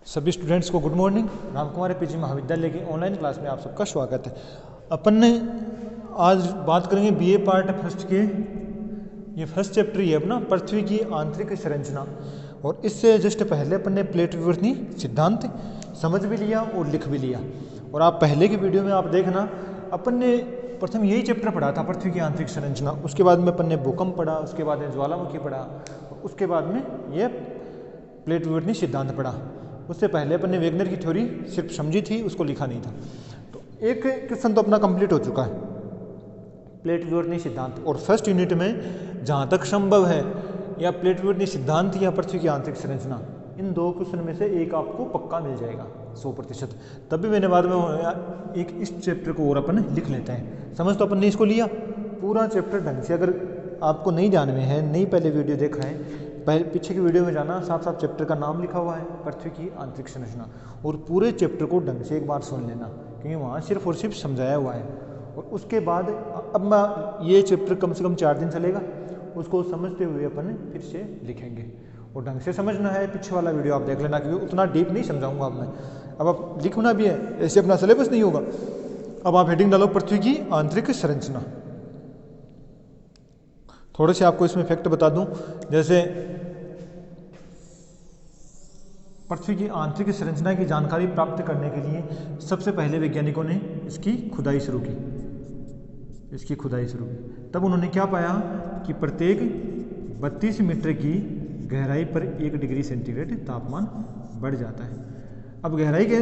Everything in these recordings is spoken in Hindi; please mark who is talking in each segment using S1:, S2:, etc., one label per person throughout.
S1: सभी स्टूडेंट्स को गुड मॉर्निंग। रामकुमार पीजी महाविद्यालय की ऑनलाइन क्लास में आप सबका स्वागत है। अपन ने आज बात करेंगे बीए पार्ट फर्स्ट के, ये फर्स्ट चैप्टर ही है अपना, पृथ्वी की आंतरिक संरचना। और इससे जस्ट पहले अपन ने प्लेट विवर्तनी सिद्धांत समझ भी लिया और लिख भी लिया। और आप पहले की वीडियो में आप देखना, अपन ने प्रथम यही चैप्टर पढ़ा था, पृथ्वी की आंतरिक संरचना। उसके बाद में अपन ने भूकंप पढ़ा, उसके बाद में ज्वालामुखी पढ़ा, उसके बाद में ये प्लेट विवर्तनी सिद्धांत पढ़ा। उससे पहले अपन ने वेगनर की थ्योरी सिर्फ समझी थी, उसको लिखा नहीं था। तो एक क्वेश्चन तो अपना कंप्लीट हो चुका है, प्लेट विवर्तनी सिद्धांत। और फर्स्ट यूनिट में जहाँ तक संभव है, या प्लेट विवर्तनी सिद्धांत या पृथ्वी की आंतरिक संरचना, इन दो क्वेश्चन में से एक आपको पक्का मिल जाएगा 100%। तभी मैंने बाद में एक इस चैप्टर को और अपन लिख लेते हैं। समझ तो अपन ने इसको लिया पूरा चैप्टर ढंग से। अगर आपको नहीं ध्यान में है, नहीं पहले वीडियो देखा है, पीछे की वीडियो में जाना, साथ साथ चैप्टर का नाम लिखा हुआ है पृथ्वी की आंतरिक संरचना, और पूरे चैप्टर को ढंग से एक बार सुन लेना, क्योंकि वहाँ सिर्फ और सिर्फ समझाया हुआ है। और उसके बाद अब मैं ये चैप्टर कम से कम 4 दिन चलेगा, उसको समझते हुए अपन फिर से लिखेंगे। और ढंग से समझना है, पीछे वाला वीडियो आप देख लेना, क्योंकि उतना डीप नहीं समझाऊंगा अब मैं। अब आप लिखना भी है, ऐसे अपना सिलेबस नहीं होगा। अब आप हेडिंग डालो पृथ्वी की आंतरिक संरचना। थोड़े से आपको इसमें फैक्ट बता दूं, जैसे पृथ्वी की आंतरिक संरचना की जानकारी प्राप्त करने के लिए सबसे पहले वैज्ञानिकों ने इसकी खुदाई शुरू की। तब उन्होंने क्या पाया कि प्रत्येक 32 मीटर की गहराई पर 1 डिग्री सेंटीग्रेड तापमान बढ़ जाता है। अब गहराई के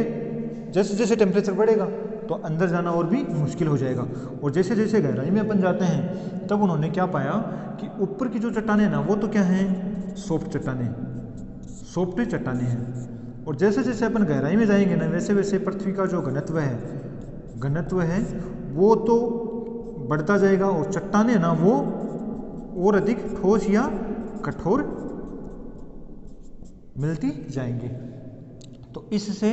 S1: जैसे जैसे टेम्परेचर बढ़ेगा तो अंदर जाना और भी मुश्किल हो जाएगा। और जैसे जैसे गहराई में अपन जाते हैं, तब उन्होंने क्या पाया कि ऊपर की जो चट्टानें ना, वो तो क्या हैं, सॉफ्ट चट्टानें हैं। और जैसे जैसे अपन गहराई में जाएंगे ना, वैसे वैसे पृथ्वी का जो घनत्व है वो तो बढ़ता जाएगा, और चट्टानें ना वो और अधिक ठोस या कठोर मिलती जाएंगी। तो इससे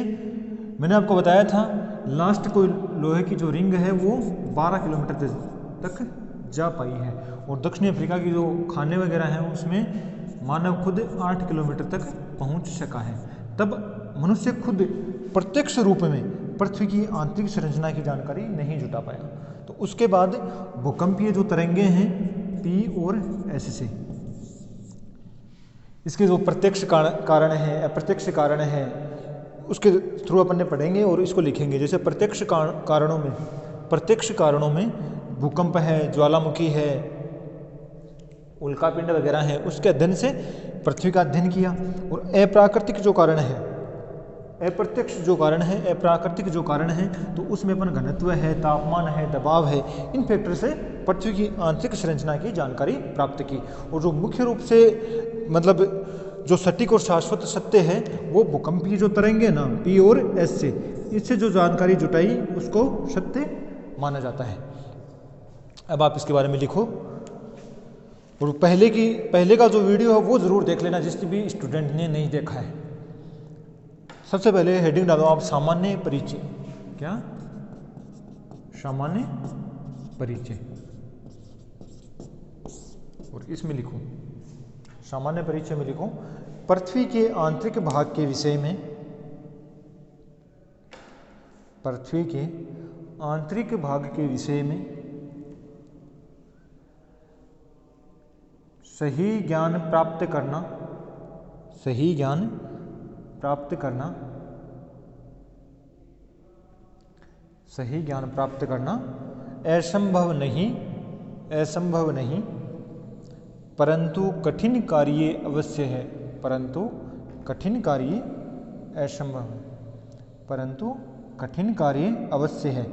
S1: मैंने आपको बताया था, लास्ट कोई लोहे की जो रिंग है वो 12 किलोमीटर तक जा पाई है। और दक्षिण अफ्रीका की जो खाने वगैरह हैं, उसमें मानव खुद 8 किलोमीटर तक पहुंच सका है। तब मनुष्य खुद प्रत्यक्ष रूप में पृथ्वी की आंतरिक संरचना की जानकारी नहीं जुटा पाया। तो उसके बाद भूकंपीय जो तरंगे हैं पी और एस से, इसके जो प्रत्यक्ष कारण है, अप्रत्यक्ष कारण है, उसके थ्रू अपन ने पढ़ेंगे और इसको लिखेंगे। जैसे प्रत्यक्ष कारणों में भूकंप है, ज्वालामुखी है, उल्कापिंड वगैरह है, उसके अध्ययन से पृथ्वी का अध्ययन किया। और अप्राकृतिक जो कारण है, अप्राकृतिक जो कारण है, तो उसमें अपन घनत्व है, तापमान है, दबाव है, इन फैक्टर से पृथ्वी की आंतरिक संरचना की जानकारी प्राप्त की। और जो मुख्य रूप से मतलब जो सटीक और शाश्वत सत्य है, वो भूकंपीय जो तरंगे ना पी और एस से, इससे जो जानकारी जुटाई उसको सत्य माना जाता है। अब आप इसके बारे में लिखो। और पहले का जो वीडियो है वो ज़रूर देख लेना, जिस भी स्टूडेंट ने नहीं देखा है। सबसे पहले हेडिंग डालो आप, सामान्य परिचय। क्या? सामान्य परिचय। और इसमें लिखो, सामान्य परिचय में लिखो, पृथ्वी के आंतरिक भाग के विषय में, पृथ्वी के आंतरिक भाग के विषय में सही ज्ञान प्राप्त करना असंभव नहीं, परंतु कठिन कार्य अवश्य है।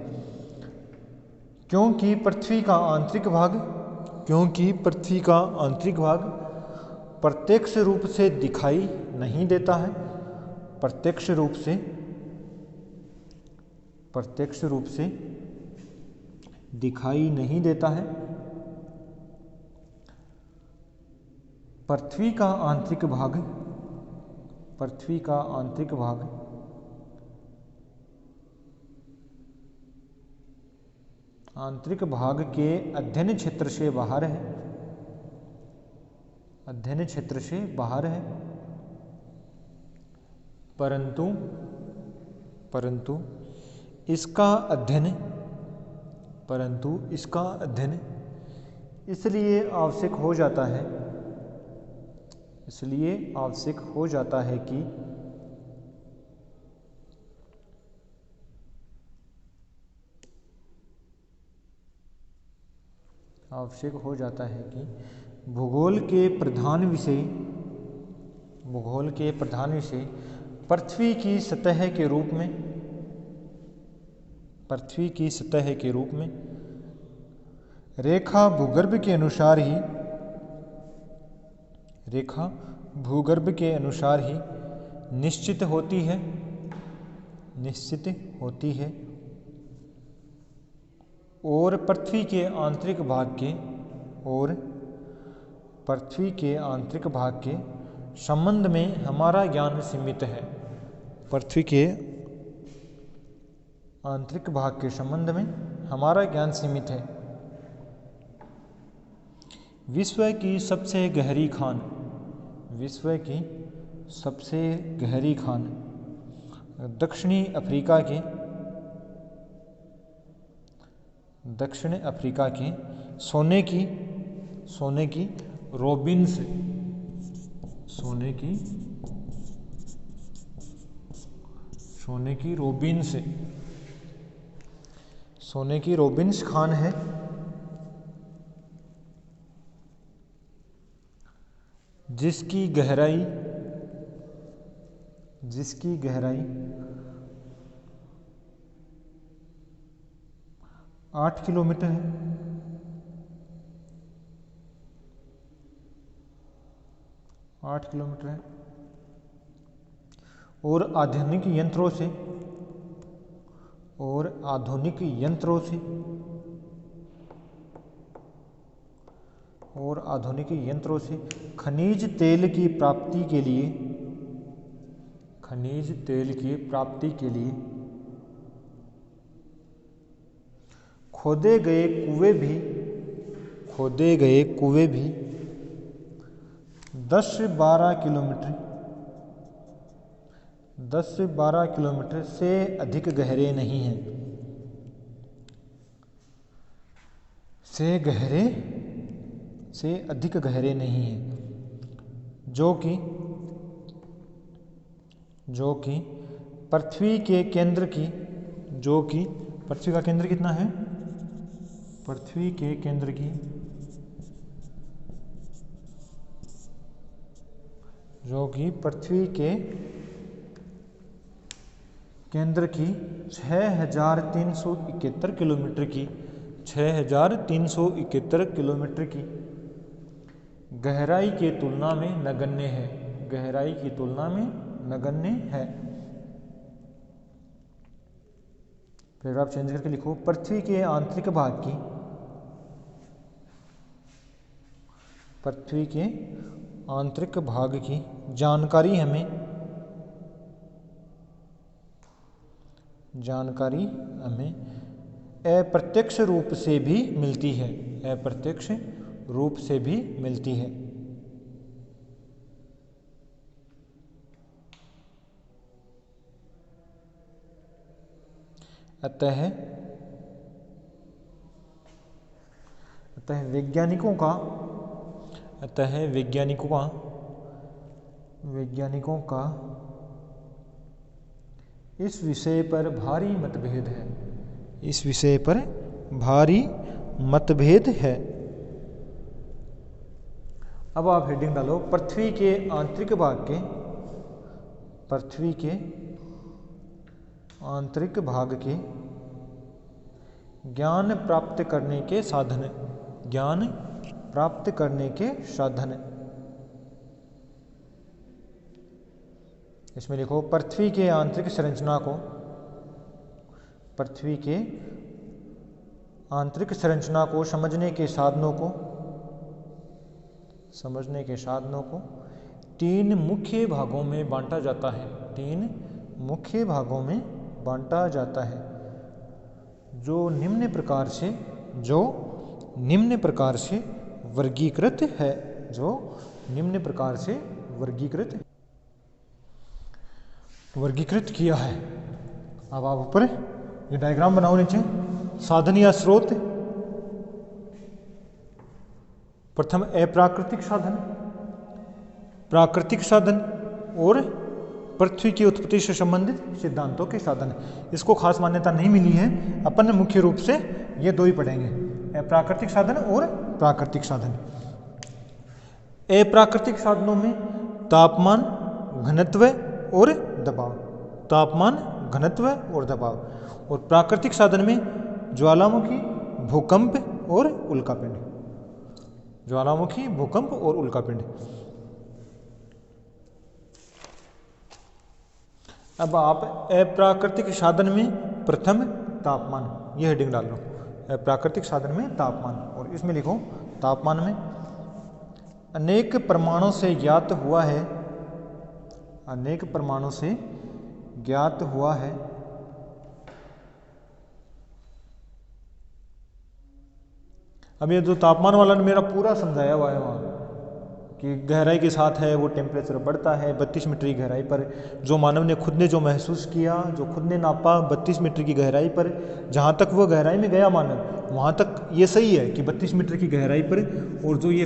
S1: क्योंकि पृथ्वी का आंतरिक भाग प्रत्यक्ष रूप से दिखाई नहीं देता है। प्रत्यक्ष रूप से दिखाई नहीं देता है। पृथ्वी का आंतरिक भाग आंतरिक भाग के अध्ययन क्षेत्र से बाहर है, अध्ययन क्षेत्र से बाहर है। परंतु इसका अध्ययन इसलिए आवश्यक हो जाता है कि भूगोल के प्रधान विषय पृथ्वी की सतह के रूप में रेखा भूगर्भ के अनुसार ही निश्चित होती है और पृथ्वी के आंतरिक भाग के संबंध में हमारा ज्ञान सीमित है। पृथ्वी के आंतरिक भाग के संबंध में हमारा ज्ञान सीमित है। विश्व की सबसे गहरी खान दक्षिण अफ्रीका के सोने की रोबिन्स खान है, जिसकी गहराई 8 किलोमीटर है। और आधुनिक यंत्रों से खनिज तेल की प्राप्ति के लिए खोदे गए कुएं भी 10 से 12 किलोमीटर से अधिक गहरे नहीं हैं। जो कि पृथ्वी के केंद्र की पृथ्वी का केंद्र कितना है? पृथ्वी के केंद्र की जो कि पृथ्वी के केंद्र की 6,371 किलोमीटर की 6,371 किलोमीटर की गहराई की तुलना में नगण्य है। फिर आप चेंज करके लिखो, पृथ्वी के आंतरिक भाग की जानकारी हमें अप्रत्यक्ष रूप से भी मिलती है। अतः वैज्ञानिकों का इस विषय पर भारी मतभेद है। अब आप हेडिंग डालो, पृथ्वी के आंतरिक भाग के ज्ञान प्राप्त करने के साधन। इसमें लिखो, पृथ्वी के आंतरिक संरचना को समझने के साधनों को 3 मुख्य भागों में बांटा जाता है, जो निम्न प्रकार से वर्गीकृत है। वर्गीकृत किया है। अब आप ऊपर ये डायग्राम बनाओ नीचे। साधन या स्रोत, प्रथम अप्राकृतिक साधन, प्राकृतिक साधन और पृथ्वी की उत्पत्ति से संबंधित सिद्धांतों के साधन। इसको खास मान्यता नहीं मिली है, अपन मुख्य रूप से ये दो ही पढ़ेंगे, अप्राकृतिक साधन और प्राकृतिक साधन। अप्राकृतिक साधनों में तापमान, घनत्व और दबाव, तापमान, घनत्व और दबाव। और प्राकृतिक साधन में ज्वालामुखी, भूकंप और उल्कापिंड, ज्वालामुखी, भूकंप और उल्कापिंड। अब आप अप्राकृतिक साधन में प्रथम तापमान, यह हेडिंग डाल लो, अप्राकृतिक साधन में तापमान। और इसमें लिखो तापमान में अनेक प्रमाणों से ज्ञात हुआ है, अनेक प्रमाणों से ज्ञात हुआ है अब ये जो तापमान वाला ने मेरा पूरा समझाया हुआ है वहाँ कि गहराई के साथ है वो टेम्परेचर बढ़ता है 32 मीटर की गहराई पर। जो मानव ने खुद ने जो महसूस किया, जो खुद ने नापा 32 मीटर की गहराई पर, जहाँ तक वो गहराई में गया मानव, वहाँ तक ये सही है कि 32 मीटर की गहराई पर। और जो ये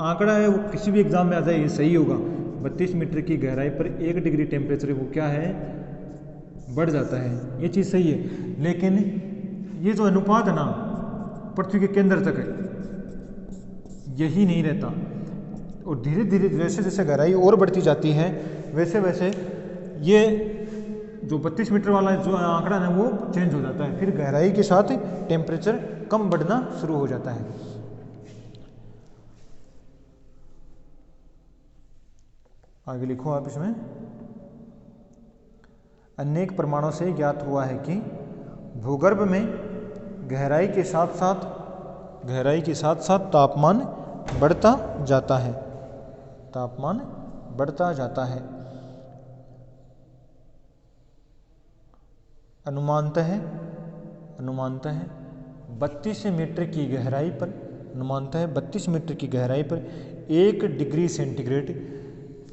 S1: आंकड़ा है वो किसी भी एग्जाम में आ जाए ये सही होगा, 32 मीटर की गहराई पर 1 डिग्री टेम्परेचर वो क्या है, बढ़ जाता है, ये चीज़ सही है। लेकिन ये जो अनुपात है ना पृथ्वी के केंद्र तक है, यही नहीं रहता। और धीरे धीरे जैसे जैसे गहराई और बढ़ती जाती है वैसे वैसे ये जो 32 मीटर वाला जो आंकड़ा है वो चेंज हो जाता है, फिर गहराई के साथ टेम्परेचर कम बढ़ना शुरू हो जाता है। आगे लिखो आप इसमें, अनेक प्रमाणों से ज्ञात हुआ है कि भूगर्भ में गहराई के साथ साथ तापमान बढ़ता जाता है, तापमान बढ़ता जाता है। अनुमानतः 32 मीटर की गहराई पर, अनुमानतः 32 मीटर की गहराई पर 1 डिग्री सेंटीग्रेड,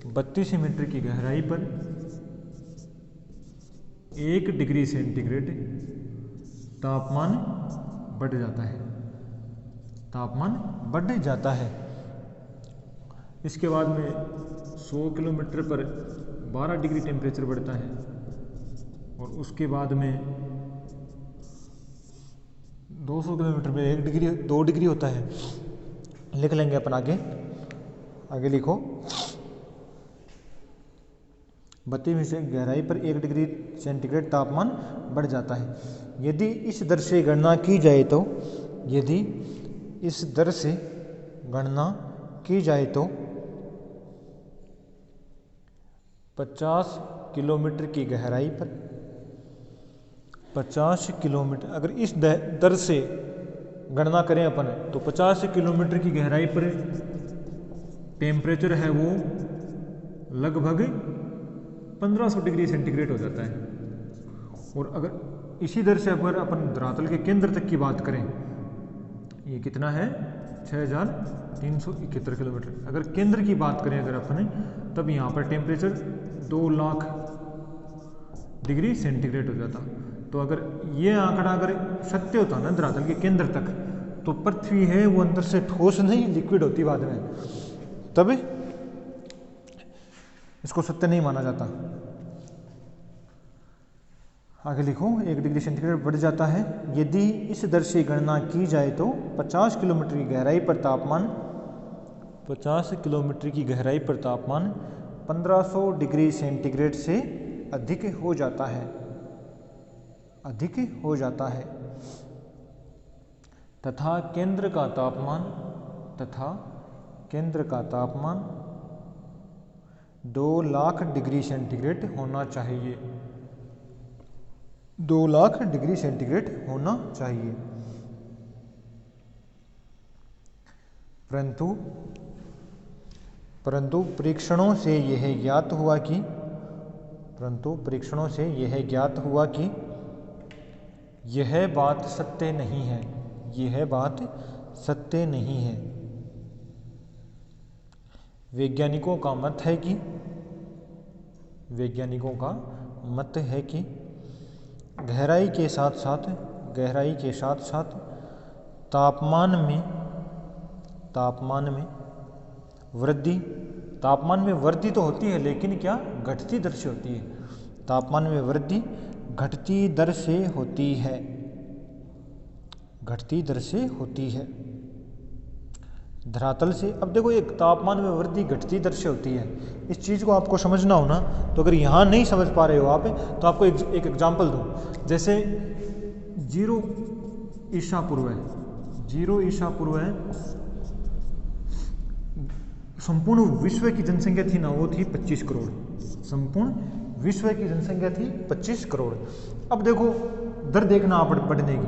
S1: 32 मीटर की गहराई पर 1 डिग्री सेंटीग्रेड तापमान बढ़ जाता है, तापमान बढ़ जाता है। इसके बाद में 100 किलोमीटर पर 12 डिग्री टेम्परेचर बढ़ता है। और उसके बाद में 200 किलोमीटर पे 1 डिग्री 2 डिग्री होता है। लिख लेंगे अपन आगे, आगे लिखो 32 मीटर की गहराई पर 1 डिग्री सेंटीग्रेड तापमान बढ़ जाता है। यदि इस दर से गणना की जाए तो, यदि इस दर से गणना की जाए तो 50 किलोमीटर की गहराई पर, 50 किलोमीटर, अगर इस दर से गणना करें अपन तो 50 किलोमीटर की गहराई पर टेम्परेचर है वो लगभग 1500 डिग्री सेंटीग्रेड हो जाता है। और अगर इसी दर से अगर अपन धरातल के केंद्र तक की बात करें, ये कितना है 6371 किलोमीटर, अगर केंद्र की बात करें अगर अपन, तब यहाँ पर टेम्परेचर 2 लाख डिग्री सेंटीग्रेड हो जाता। तो अगर ये आंकड़ा अगर सत्य होता ना धरातल के केंद्र तक, तो पृथ्वी है वो अंदर से ठोस नहीं लिक्विड होती बाद में, तब इसको सत्य नहीं माना जाता। आगे लिखो 1 डिग्री सेंटीग्रेड बढ़ जाता है। यदि इस दर से गणना की जाए तो 50 किलोमीटर की गहराई पर तापमान, 50 किलोमीटर की गहराई पर तापमान 1500 डिग्री सेंटीग्रेड से अधिक हो जाता है, अधिक हो जाता है। तथा केंद्र का तापमान, तथा केंद्र का तापमान 2 लाख डिग्री सेंटीग्रेड होना चाहिए, 2 लाख डिग्री सेंटीग्रेड होना चाहिए। परंतु परीक्षणों से यह ज्ञात हुआ कि, परंतु परीक्षणों से यह ज्ञात हुआ कि यह बात सत्य नहीं है, यह बात सत्य नहीं है। वैज्ञानिकों का मत है कि, वैज्ञानिकों का मत है कि गहराई के साथ साथ तापमान में वृद्धि तो होती है, लेकिन क्या घटती दर से होती है। तापमान में वृद्धि घटती दर से होती है धरातल से। अब देखो, एक तापमान में वृद्धि घटती दर से होती है, इस चीज़ को आपको समझना हो ना, तो अगर यहाँ नहीं समझ पा रहे हो आप, तो आपको एक एग्जाम्पल दूँ। जैसे 0 ईसा पूर्व है, संपूर्ण विश्व की जनसंख्या थी ना, वो थी 25 करोड़। संपूर्ण विश्व की जनसंख्या थी 25 करोड़। अब देखो दर देखना आप बढ़ने की,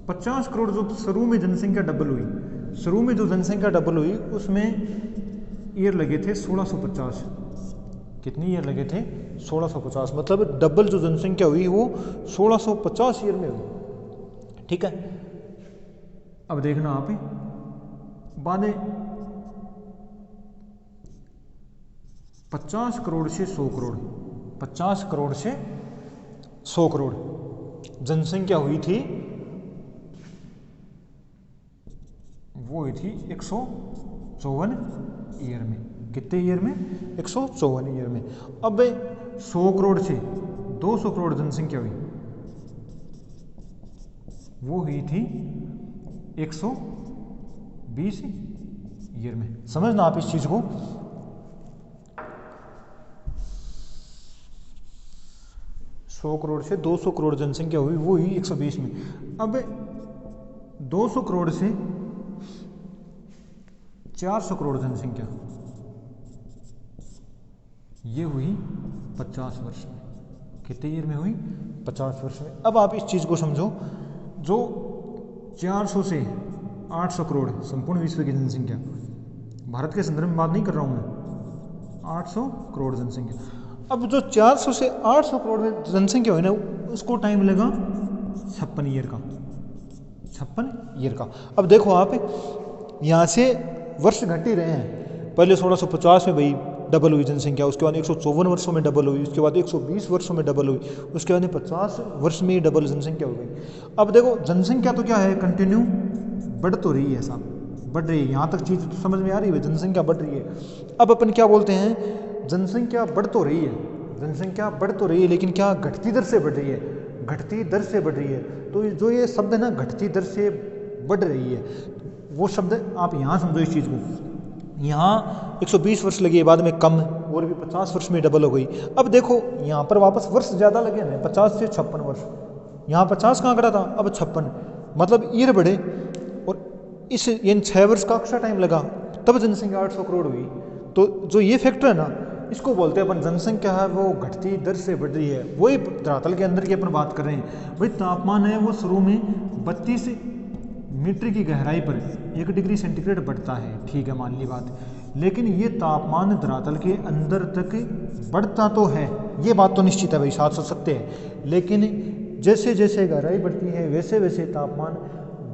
S1: 50 करोड़ जो शुरू में जनसंख्या डबल हुई, उसमें ईयर लगे थे 1650। कितनी ईयर लगे थे? 1650। मतलब डबल जो जनसंख्या हुई वो 1650 ईयर में हुई। ठीक है, अब देखना आप बातें 50 करोड़ से 100 करोड़, 50 करोड़ से 100 करोड़ जनसंख्या हुई थी, वो हुई थी 154 ईयर में। कितने ईयर में? 154 ईयर में। अब 100 करोड़ से 200 करोड़ जनसंख्या हुई, वो हुई थी 120 ईयर में। समझना आप इस चीज को। 100 करोड़ से 200 करोड़ जनसंख्या हुई, वो हुई 120 में। अब 200 करोड़ से 400 करोड़ जनसंख्या, ये हुई 50 वर्ष में। कितने ईयर में हुई? 50 वर्ष में। अब आप इस चीज को समझो, जो 400 से 800 करोड़ संपूर्ण विश्व की जनसंख्या, भारत के संदर्भ में बात नहीं कर रहा हूं मैं, 800 करोड़ जनसंख्या। अब जो 400 से 800 करोड़ में जनसंख्या हुई ना, उसको टाइम लगा 56 ईयर का, 56 ईयर का। अब देखो आप, यहाँ से वर्ष घट ही रहे हैं। पहले 1650 में भाई डबल हुई जनसंख्या, उसके बाद 154 वर्षों में डबल हुई, उसके बाद 120 वर्षों में डबल हुई, उसके बाद 50 वर्ष में ही डबल जनसंख्या हो गई। अब देखो, जनसंख्या तो क्या है, कंटिन्यू बढ़ तो रही है साहब, बढ़ रही है। यहाँ तक चीज़ तो समझ में आ रही है, जनसंख्या बढ़ रही है। अब अपन क्या बोलते हैं, जनसंख्या बढ़ तो रही है, लेकिन क्या घटती दर से बढ़ रही है, घटती दर से बढ़ रही है। तो जो ये शब्द है ना, घटती दर से बढ़ रही है, वो शब्द आप यहाँ समझो इस चीज़ को। यहाँ 120 वर्ष लगे, बाद में कम, और भी 50 वर्ष में डबल हो गई। अब देखो यहाँ पर वापस वर्ष ज़्यादा लगे ना, 50 से 56 वर्ष। यहाँ 50 का आंकड़ा था, अब 56, मतलब ईयर बढ़े। और इस इन 6 वर्ष का एक्स्ट्रा टाइम लगा, तब जनसंख्या 800 करोड़ हुई। तो जो ये फैक्टर है ना, इसको बोलते हैं अपन जनसंख्या है वो घटती दर से बढ़ रही है। वही धरातल के अंदर की अपन बात कर रहे हैं। भाई तापमान है वो शुरू में 32 मीटर की गहराई पर 1 डिग्री सेंटीग्रेड बढ़ता है, ठीक है, मान ली बात। लेकिन ये तापमान धरातल के अंदर तक बढ़ता तो है, ये बात तो निश्चित है भाई, साथ हो सकते हैं। लेकिन जैसे जैसे गहराई बढ़ती है, वैसे वैसे तापमान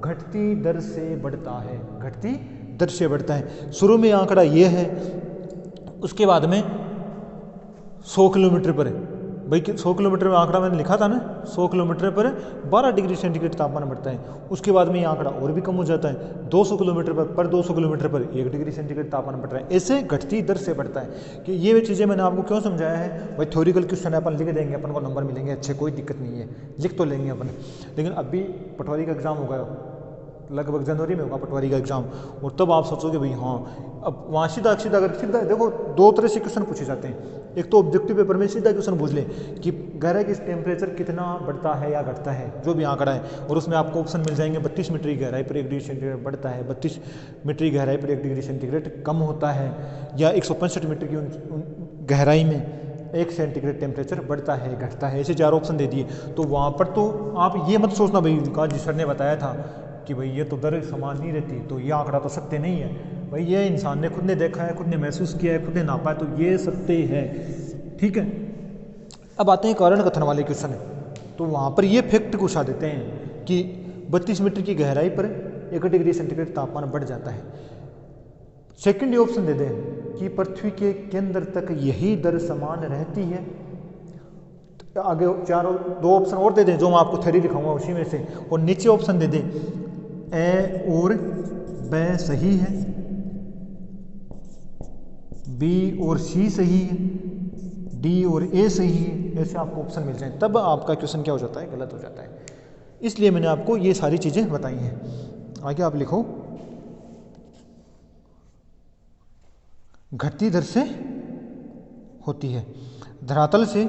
S1: घटती दर से बढ़ता है, घटती दर से बढ़ता है। शुरू में आंकड़ा ये है, उसके बाद में 100 किलोमीटर पर है भाई, 100 किलोमीटर में आंकड़ा मैंने लिखा था ना, 100 किलोमीटर पर 12 डिग्री सेंटीग्रेड तापमान बढ़ता है। उसके बाद में ये आंकड़ा और भी कम हो जाता है, 200 किलोमीटर पर 200 किलोमीटर पर 1 डिग्री सेंटीग्रेड तापमान बढ़ रहा है। ऐसे घटती दर से बढ़ता है। कि ये चीज़ें मैंने आपको क्यों समझाया है भाई, थ्योरिकल क्वेश्चन है, अपन लिख देंगे, अपन को नंबर मिलेंगे अच्छे, कोई दिक्कत नहीं है, लिख तो लेंगे अपन। लेकिन अभी पटवारी का एग्जाम होगा, लगभग जनवरी में होगा पटवारी का एग्जाम, और तब आप सोचोगे भाई हाँ, अब वहाँ सीधा देखो 2 तरह से क्वेश्चन पूछे जाते हैं। एक तो ऑब्जेक्टिव पेपर में सीधा क्वेश्चन पूछ ले कि गहराई की टेम्परेचर कितना बढ़ता है या घटता है, जो भी आंकड़ा है, और उसमें आपको ऑप्शन मिल जाएंगे 32 मीटर की गहराई पर 1 डिग्री सेंटीग्रेड बढ़ता है, 32 मीटर की गहराई पर 1 डिग्री सेंटीग्रेड कम होता है, या 165 मीटर की गहराई में 1 सेंटीग्रेड टेम्परेचर बढ़ता है घटता है। ऐसे 4 ऑप्शन दे दिए। तो वहाँ पर तो आप ये मत सोचना भाई, विकास जी सर ने बताया था कि भाई ये तो दर समान नहीं रहती, तो ये आंकड़ा तो सत्य नहीं है भाई, ये इंसान ने खुद ने देखा है, खुद ने महसूस किया है, खुद ने नापा है, तो ये सत्य है, ठीक है। अब आते हैं कारण कथन वाले क्वेश्चन है, तो वहाँ पर ये फैक्ट घुसा देते हैं कि 32 मीटर की गहराई पर 1 डिग्री सेंटीग्रेड तापमान बढ़ जाता है। सेकंड ये ऑप्शन दे दें कि पृथ्वी के केंद्र तक यही दर समान रहती है। तो आगे दो ऑप्शन और दे दें जो मैं आपको थ्योरी दिखाऊंगा उसी में से, और नीचे ऑप्शन दे दें ए और ब सही है, बी और सी सही है, डी और ए सही है। ऐसे आपको ऑप्शन मिल जाए तब आपका क्वेश्चन क्या हो जाता है, गलत हो जाता है। इसलिए मैंने आपको ये सारी चीज़ें बताई हैं। आगे आप लिखो, घटती दर से होती है। धरातल से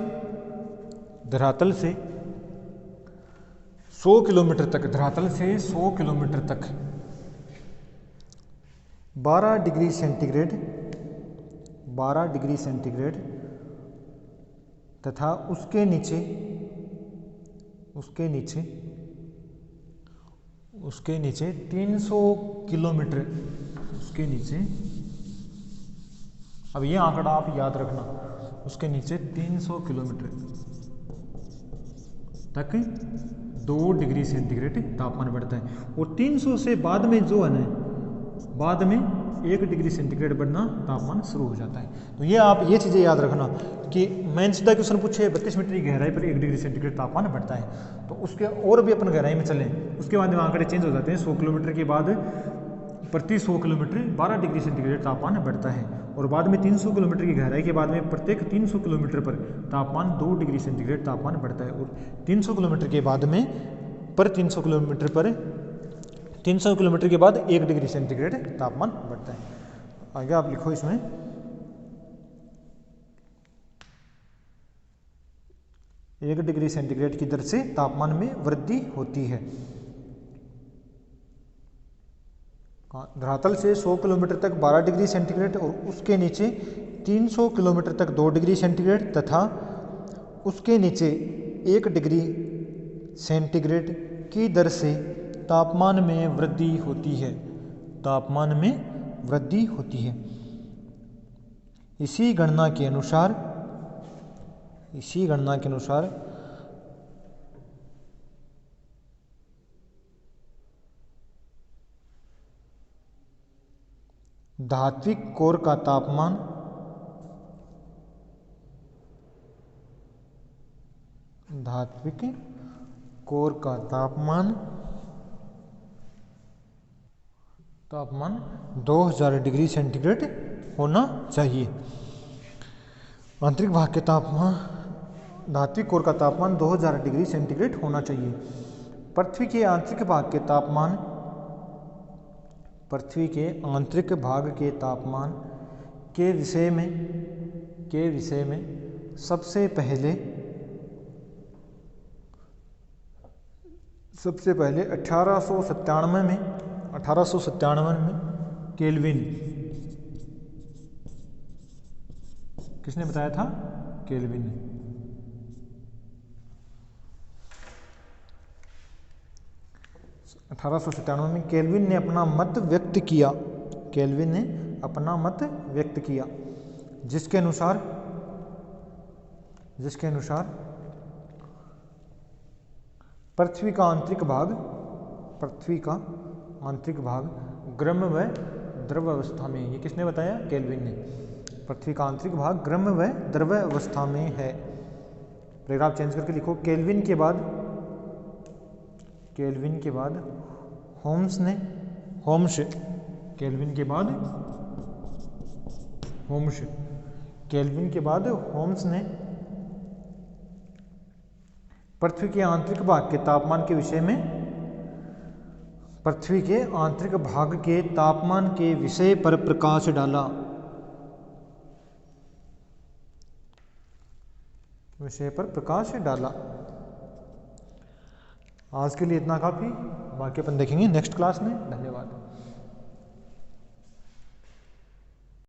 S1: 100 किलोमीटर तक, धरातल से 100 किलोमीटर तक 12 डिग्री सेंटीग्रेड तथा उसके नीचे 300 किलोमीटर, उसके नीचे, अब ये आंकड़ा आप याद रखना, उसके नीचे 300 किलोमीटर तक 2 डिग्री सेंटीग्रेड तापमान बढ़ता है। और 300 से बाद में जो है ना, बाद में 1 डिग्री सेंटीग्रेड बढ़ना तापमान शुरू हो जाता है। तो ये आप ये चीज़ें याद रखना कि मैंने सीधा क्वेश्चन पूछे 32 मीटर की गहराई पर 1 डिग्री सेंटीग्रेड तापमान बढ़ता है, तो उसके और भी अपन गहराई में चलें, उसके बाद में आंकड़े चेंज हो जाते हैं। 100 किलोमीटर के बाद प्रति 100 किलोमीटर 12 डिग्री सेंटीग्रेड तापमान बढ़ता है, और बाद में 300 किलोमीटर की गहराई के बाद में प्रत्येक 300 किलोमीटर पर तापमान 2 डिग्री सेंटीग्रेड तापमान बढ़ता है, और 300 किलोमीटर के बाद में 300 किलोमीटर के बाद 1 डिग्री सेंटीग्रेड तापमान बढ़ता है। आगे आप लिखो इसमें, एक डिग्री सेंटीग्रेड की दर से तापमान में वृद्धि होती है। धरातल से 100 किलोमीटर तक 12 डिग्री सेंटीग्रेड और उसके नीचे 300 किलोमीटर तक 2 डिग्री सेंटीग्रेड तथा उसके नीचे 1 डिग्री सेंटीग्रेड की दर से तापमान में वृद्धि होती है। इसी गणना के अनुसार धात्विक कोर का तापमान तापमान 2000 डिग्री सेंटीग्रेड होना चाहिए। आंतरिक भाग के तापमान, धात्विक कोर का तापमान 2000 डिग्री सेंटीग्रेड होना चाहिए। पृथ्वी के आंतरिक भाग के तापमान के विषय में सबसे पहले 1897 में केल्विन, किसने बताया था? केल्विन ने। में केल्विन ने अपना मत व्यक्त किया, जिसके अनुसार पृथ्वी का आंतरिक भाग गर्म व द्रव अवस्था में, ये किसने बताया? केल्विन ने। पृथ्वी का आंतरिक भाग गर्म व द्रव अवस्था में है। पैराग्राफ चेंज करके लिखो, केल्विन के बाद होम्स ने पृथ्वी के आंतरिक भाग के तापमान के विषय में, पृथ्वी के आंतरिक भाग के तापमान के विषय पर प्रकाश डाला। आज के लिए इतना काफ़ी, बाकी अपन देखेंगे नेक्स्ट क्लास में। धन्यवाद।